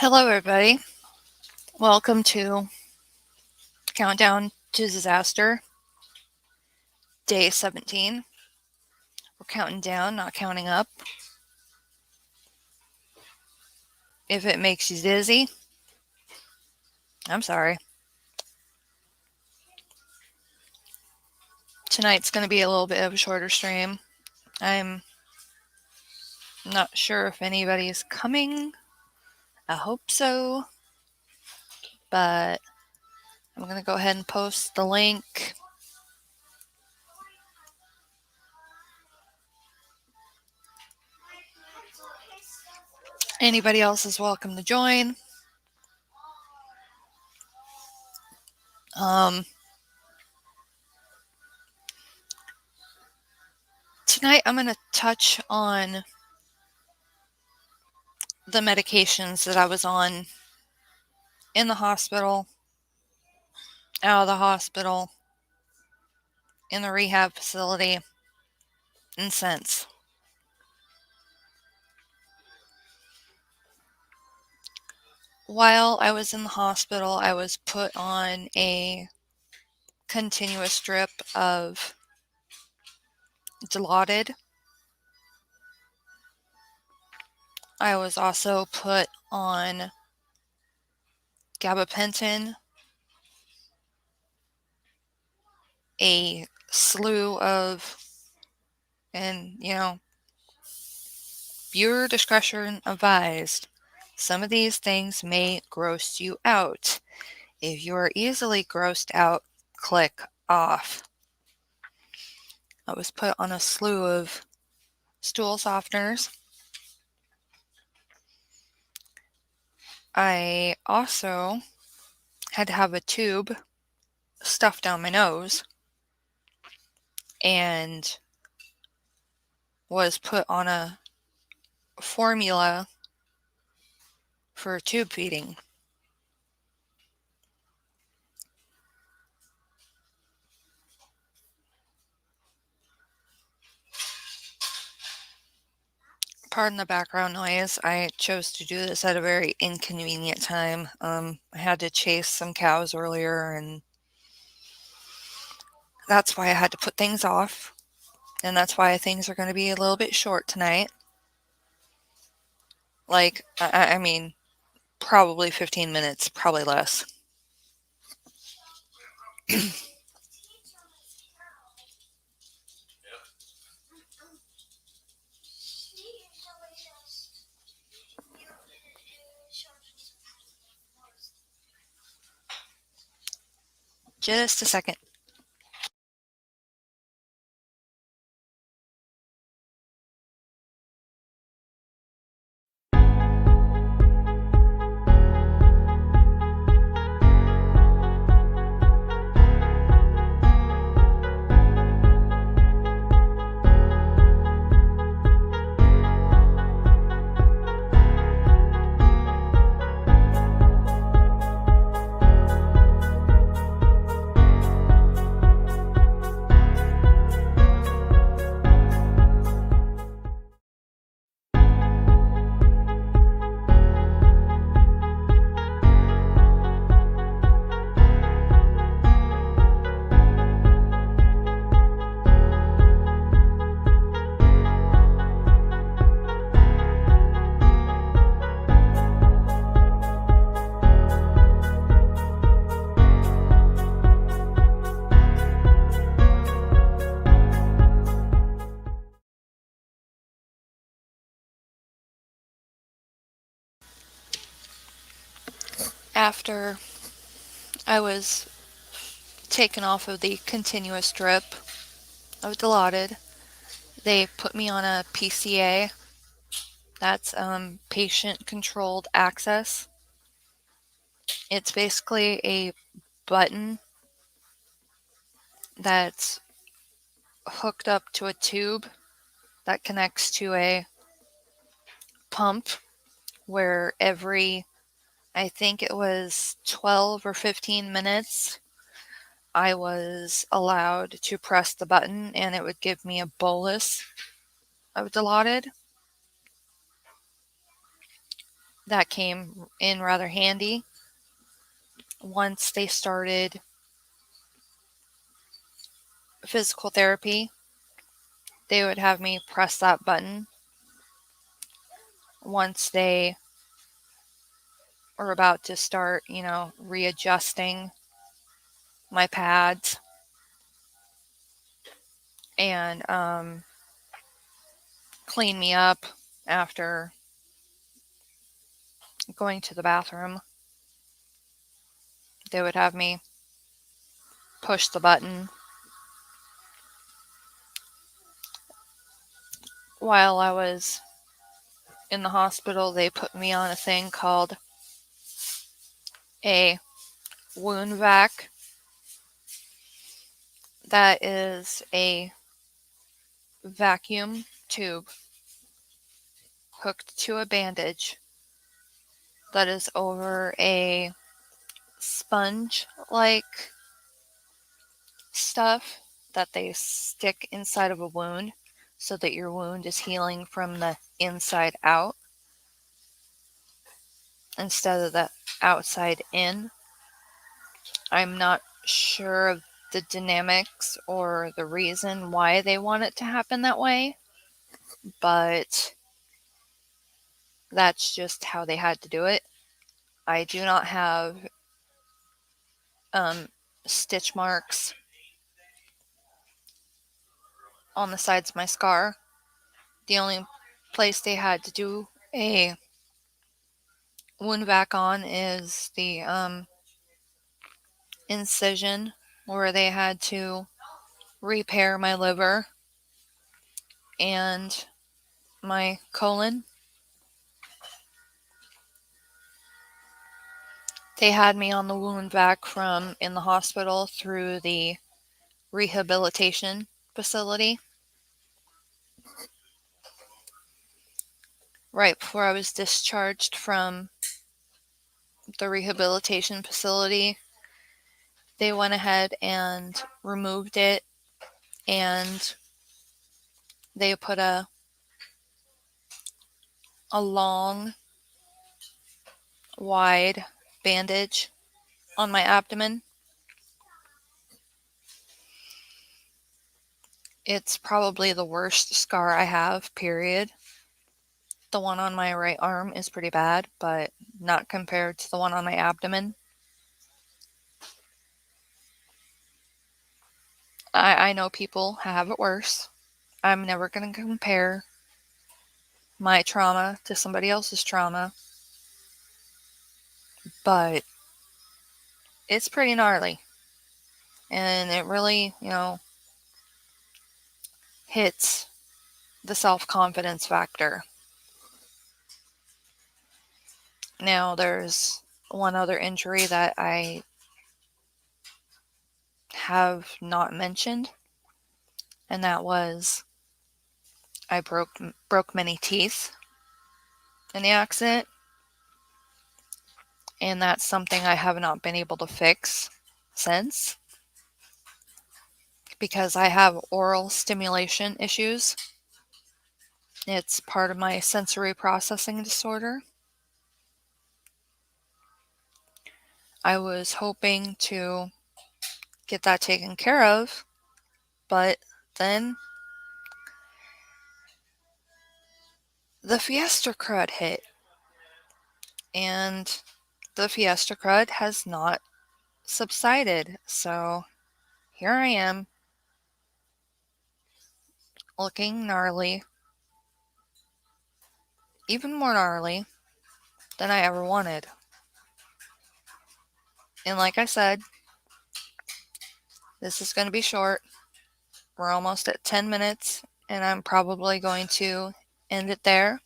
Hello, everybody. Welcome to Countdown to Disaster, Day 17. We're counting down, not counting up. If it makes you dizzy, I'm sorry. Tonight's going to be a little bit of a shorter stream. I'm not sure if anybody's coming. I hope so. But I'm going to go ahead and post the link. Anybody else is welcome to join. Tonight I'm going to touch on the medications that I was on in the hospital, out of the hospital, in the rehab facility, and since. While I was in the hospital, I was put on a continuous drip of Dilaudid. I was also put on gabapentin, a slew of, and viewer discretion advised. Some of these things may gross you out. If you are easily grossed out, click off. I was put on a slew of stool softeners. I also had to have a tube stuffed down my nose and was put on a formula for tube feeding. Pardon the background noise. I chose to do this at a very inconvenient time. I had to chase some cows earlier, and that's why I had to put things off. And that's why things are going to be a little bit short tonight. Like, I mean, probably 15 minutes, probably less. Just a second. After I was taken off of the continuous drip of Dilaudid, they put me on a PCA. That's patient-controlled access. It's basically a button that's hooked up to a tube that connects to a pump where every, I think it was 12 or 15 minutes, I was allowed to press the button and it would give me a bolus of Dilaudid. that came in rather handy. Once they started physical therapy, they would have me press that button. Once they were about to start, readjusting my pads and clean me up after going to the bathroom, they would have me push the button. While I was in the hospital, they put me on a thing called a wound vac. That is a vacuum tube hooked to a bandage that is over a sponge-like stuff that they stick inside of a wound so that your wound is healing from the inside out instead of the outside in. I'm not sure of the dynamics or the reason why they want it to happen that way, but that's just how they had to do it. I do not have stitch marks on the sides of my scar. The only place they had to do a wound vac on is the incision where they had to repair my liver and my colon. They had me on the wound vac from in the hospital through the rehabilitation facility. Right before I was discharged from the rehabilitation facility, they went ahead and removed it, and they put a long, wide bandage on my abdomen. It's probably the worst scar I have, period. The one on my right arm is pretty bad, but not compared to the one on my abdomen. I know people have it worse. I'm never going to compare my trauma to somebody else's trauma, but it's pretty gnarly. And it really, hits the self-confidence factor. Now, there's one other injury that I have not mentioned, and that was I broke many teeth in the accident, and that's something I have not been able to fix since because I have oral stimulation issues. It's part of my sensory processing disorder. I was hoping to get that taken care of, but then the Fiesta crud hit, and the Fiesta crud has not subsided. So here I am, looking gnarly, even more gnarly than I ever wanted. And like I said, this is going to be short. We're almost at 10 minutes, and I'm probably going to end it there.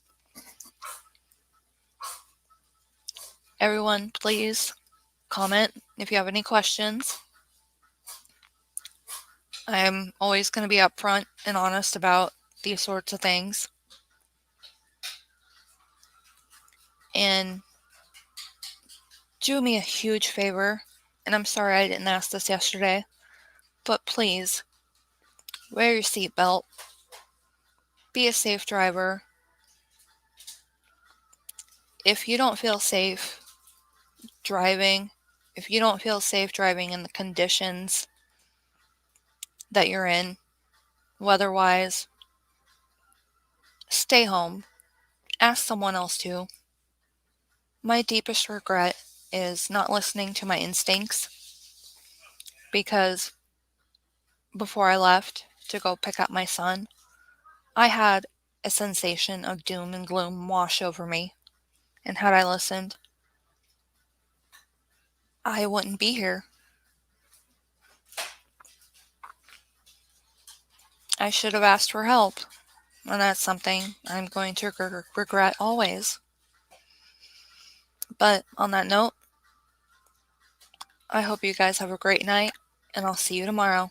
Everyone, please comment if you have any questions. I'm always going to be upfront and honest about these sorts of things. And do me a huge favor, and I'm sorry I didn't ask this yesterday, but please, wear your seatbelt, be a safe driver. if you don't feel safe driving, if you don't feel safe driving in the conditions that you're in, weather-wise, stay home. Ask someone else to. My deepest regret is not listening to my instincts, because before I left to go pick up my son, I had a sensation of doom and gloom wash over me. And had I listened, I wouldn't be here. I should have asked for help, and that's something I'm going to regret always. But on that note, I hope you guys have a great night, and I'll see you tomorrow.